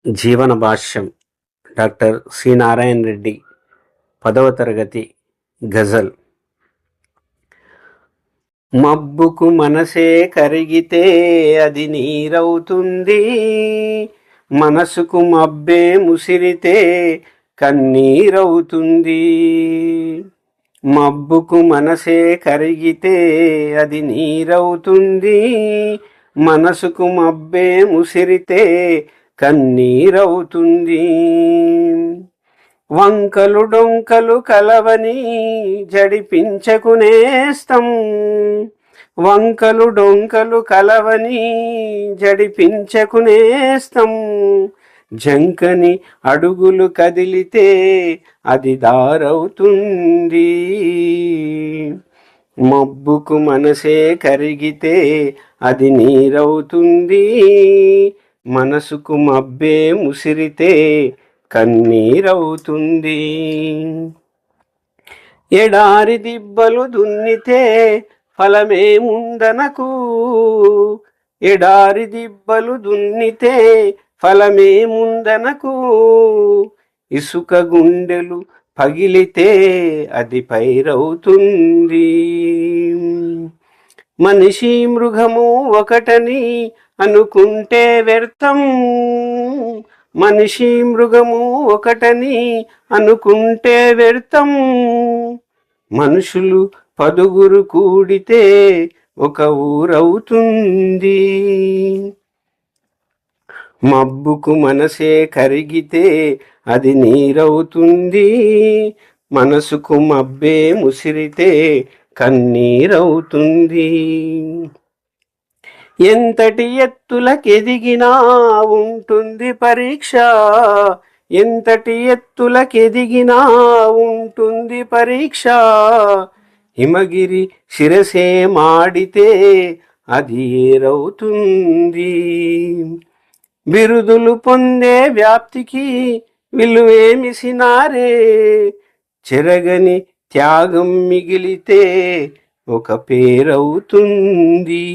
జీవన భాష్యం doctor C Narayana Reddy 10వ తరగతి గజల్. మబ్బుకు మనసే కరిగితే అది నీరవుతుంది, మనసుకు మబ్బే ముసిరితే కన్నీరవుతుంది. మబ్బుకు మనసే కరిగితే అది నీరవుతుంది, మనసుకు మబ్బే ముసిరితే కన్నీరవుతుంది. వంకలు డొంకలు కలవని జడిపించకునేస్తం, వంకలు డొంకలు కలవని జడిపించకునేస్తం. జంకని అడుగులు కదిలితే అది దారవుతుంది. మబ్బుకు మనసే కరిగితే అది నీరవుతుంది, మనసుకు మబ్బే ముసిరితే కన్నీరవుతుంది. ఎడారి దిబ్బలు దున్నితే ఫలమేముందనకు, ఎడారి దిబ్బలు దున్నితే ఫలమేముందనకు. ఇసుక గుండెలు పగిలితే అది పైరవుతుంది. మనిషి మృగము ఒకటని అనుకుంటే వ్యర్థం, మనిషి మృగము ఒకటని అనుకుంటే వ్యర్థం. మనుషులు 10 కూడితే ఒక ఊరవుతుంది. మబ్బుకు మనసే కరిగితే అది నీరవుతుంది, మనసుకు మబ్బే ముసిరితే కన్నీరవుతుంది. ఎంతటి ఎత్తులకెదిగినా ఉంటుంది పరీక్ష, ఎంతటి ఎత్తులకెదిగినా ఉంటుంది పరీక్ష. హిమగిరి శిరసే మాడితే అది ఏరవుతుంది. బిరుదులు పొందే వ్యాప్తికి విలువేమిసినారే, చెరగని త్యాగం మిగిలితే ఒక పేరవుతుంది.